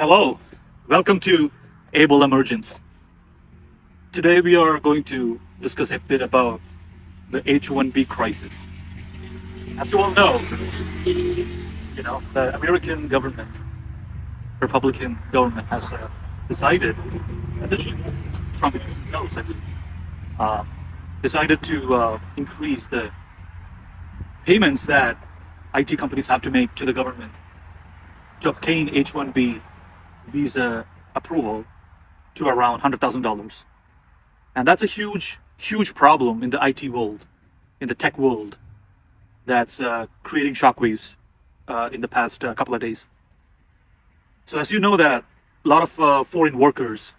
Hello, welcome to Able Emergence. Today we are going to discuss a bit about the H1B crisis. As you all know, the American government, Republican government, has decided, essentially, Trump themselves, I believe, uh, decided to increase the payments that IT companies have to make to the government to obtain H1B visa approval to around $100,000. And that's a huge, huge problem in the IT world, in the tech world, that's creating shockwaves in the past couple of days. So as you know that a lot of foreign workers,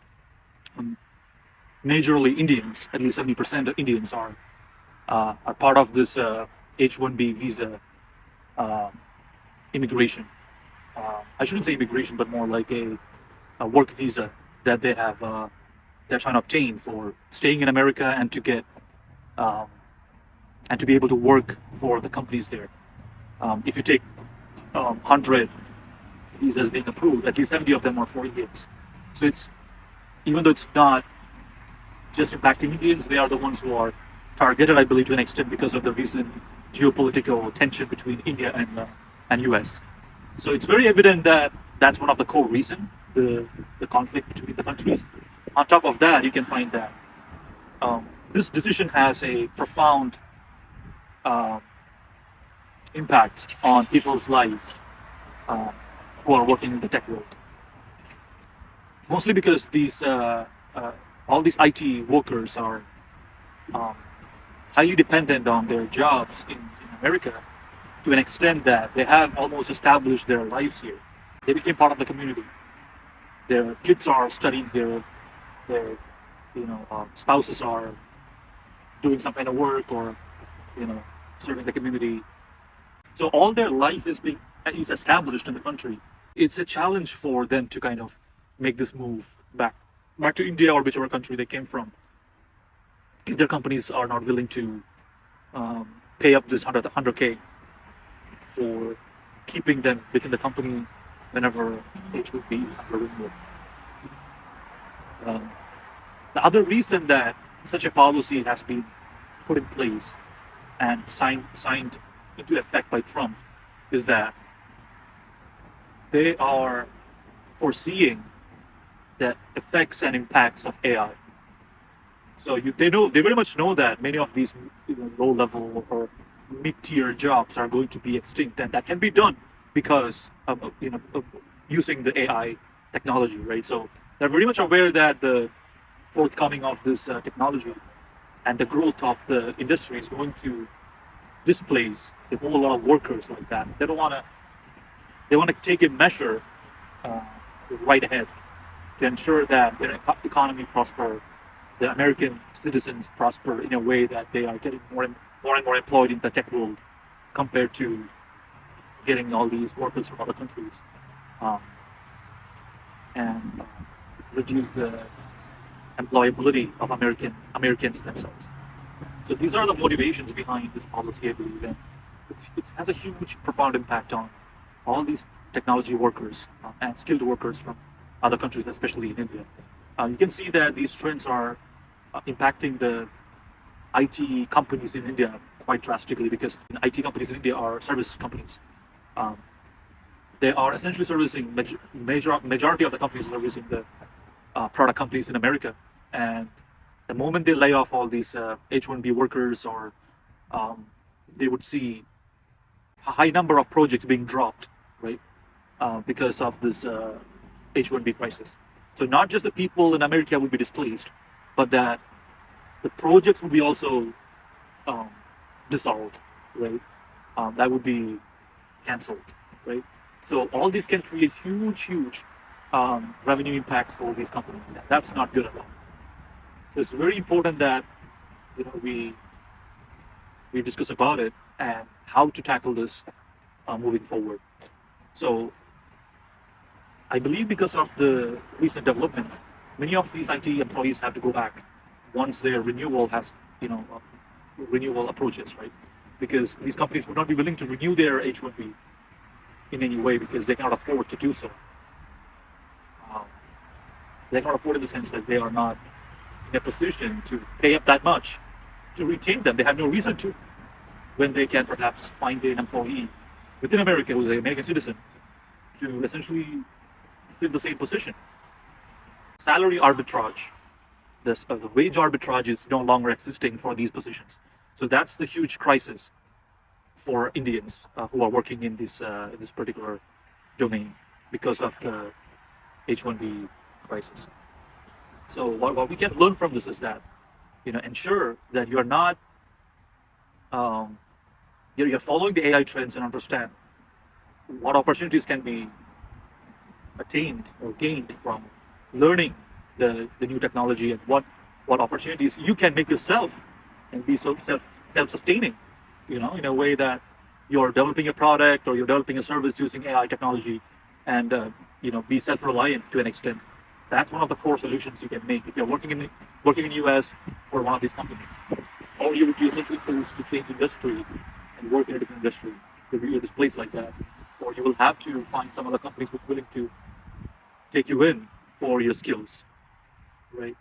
majorly Indians, at least 70% of Indians are part of this H1B visa immigration. I shouldn't say immigration, but more like a work visa that they're trying to obtain for staying in America and to get and to be able to work for the companies there. If you take 100 visas being approved, at least 70 of them are for Indians. So it's, even though it's not just impacting Indians, they are the ones who are targeted, I believe, to an extent because of the recent geopolitical tension between India and US. So it's very evident that that's one of the core reasons, the conflict between the countries. On top of that, you can find that this decision has a profound impact on people's lives who are working in the tech world. Mostly because all these IT workers are highly dependent on their jobs in America to an extent that they have almost established their lives here. They became part of the community. Their kids are studying here. Their spouses are doing some kind of work or serving the community. So all their life is established in the country. It's a challenge for them to kind of make this move back to India or whichever country they came from, if their companies are not willing to pay up this 100K for keeping them within the company whenever H1B is under renewal. The other reason that such a policy has been put in place and signed into effect by Trump is that they are foreseeing the effects and impacts of AI. So they very much know that many of these low-level or mid-tier jobs are going to be extinct, and that can be done because of using the AI technology, right? So they're very much aware that the forthcoming of this technology and the growth of the industry is going to displace a whole lot of workers like that. They want to take a measure right ahead to ensure that their economy prosper, the American citizens prosper in a way that they are getting more and more employed in the tech world compared to getting all these workers from other countries, and reduce the employability of Americans themselves. So these are the motivations behind this policy, I believe, and it has a huge, profound impact on all these technology workers and skilled workers from other countries, especially in India. You can see that these trends are impacting the IT companies in India quite drastically, because IT companies in India are service companies. They are essentially servicing majority of the companies are servicing the product companies in America, and the moment they lay off all these H1B workers, or they would see a high number of projects being dropped, right, because of this H1B crisis. So not just the people in America would be displaced, but that the projects would be also dissolved, right? That would be cancelled, right? So all this can create huge revenue impacts for these companies. And that's not good at all. So it's very important that we discuss about it and how to tackle this moving forward. So I believe because of the recent development, many of these IT employees have to go back once their renewal approaches, right? Because these companies would not be willing to renew their H1B in any way because they cannot afford to do so. They cannot afford in the sense that they are not in a position to pay up that much to retain them. They have no reason to, when they can perhaps find an employee within America who's an American citizen to essentially fill the same position. Salary arbitrage, the wage arbitrage is no longer existing for these positions. So that's the huge crisis for Indians who are working in this particular domain because of the H1B crisis. So what we can learn from this is that, ensure that you're not you're following the AI trends and understand what opportunities can be attained or gained from learning the new technology, and what opportunities you can make yourself and be self-sustaining, in a way that you're developing a product or you're developing a service using AI technology, and be self-reliant to an extent. That's one of the core solutions you can make if you're working in US for one of these companies, or you would be essentially forced to change industry and work in a different industry. You're displaced like that, or you will have to find some other companies who's willing to take you in for your skills, right?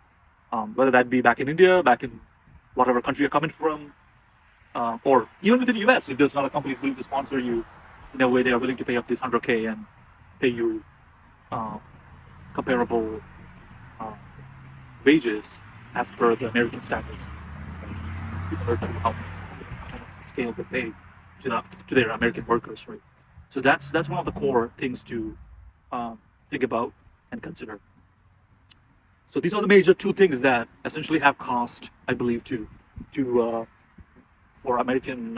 Whether that be back in India, back in whatever country you're coming from, or even within the US, if there's another company willing to sponsor you in a way they are willing to pay up this 100K and pay you comparable wages as per the American standards, similar to how kind of scale they pay to their American workers, right? So that's one of the core things to think about and consider. So these are the major two things that essentially have caused, I believe, for American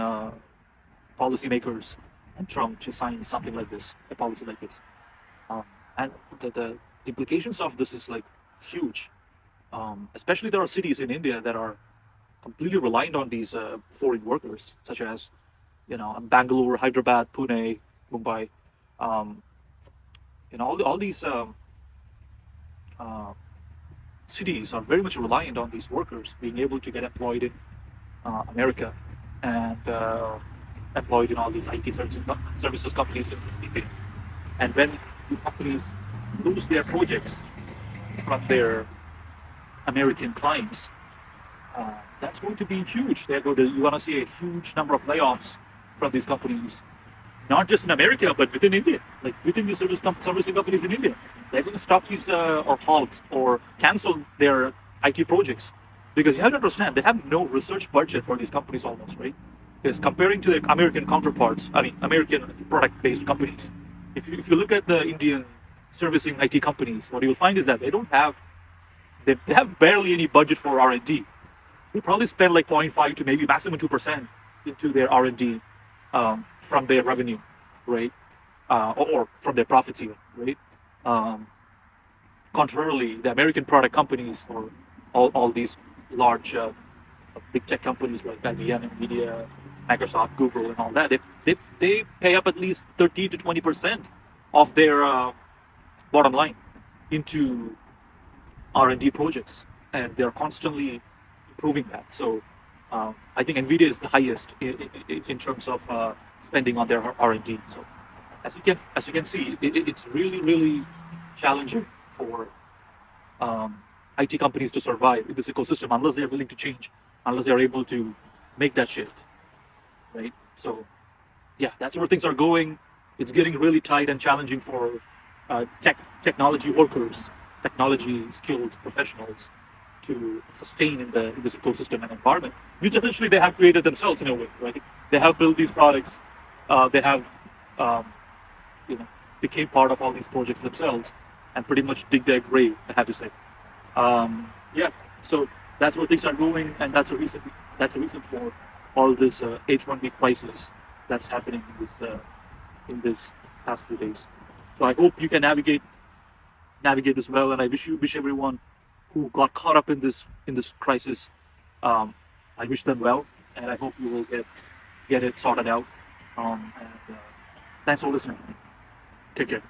policymakers and Trump to sign something like this, a policy like this. And the implications of this is like huge. Especially there are cities in India that are completely reliant on these foreign workers, such as Bangalore, Hyderabad, Pune, Mumbai. All these cities are very much reliant on these workers being able to get employed in America and employed in all these IT services companies in India. And when these companies lose their projects from their American clients, that's going to be huge. You're going to see a huge number of layoffs from these companies, not just in America, but within India, like within the servicing companies in India. They're going to stop these or halt or cancel their IT projects, because you have to understand they have no research budget for these companies almost, right? Because comparing to their American counterparts, American product-based companies, if you look at the Indian servicing IT companies, what you will find is that they have barely any budget for R&D. They probably spend like 0.5 to maybe maximum 2% into their R&D from their revenue, right? Or from their profits even, right? Contrarily, the American product companies or all these large big tech companies like IBM, Nvidia, Microsoft, Google, and all that, they pay up at least 30 to 20% of their bottom line into R&D projects, and they're constantly improving that. So I think Nvidia is the highest in terms of spending on their R&D. So as you can see, it's really challenging for IT companies to survive in this ecosystem unless they're willing to change, unless they're able to make that shift, right? So yeah, that's where things are going. It's getting really tight and challenging for technology workers, technology skilled professionals to sustain in this ecosystem and environment, which essentially they have created themselves in a way, right? They have built these products, they have became part of all these projects themselves and pretty much dig their grave, I have to say. Yeah, so that's where things are going, and that's a reason for all this H1B crisis that's happening in this past few days. So I hope you can navigate this well, and I wish everyone who got caught up in this crisis, I wish them well, and I hope you will get it sorted out. And thanks for listening. Take care.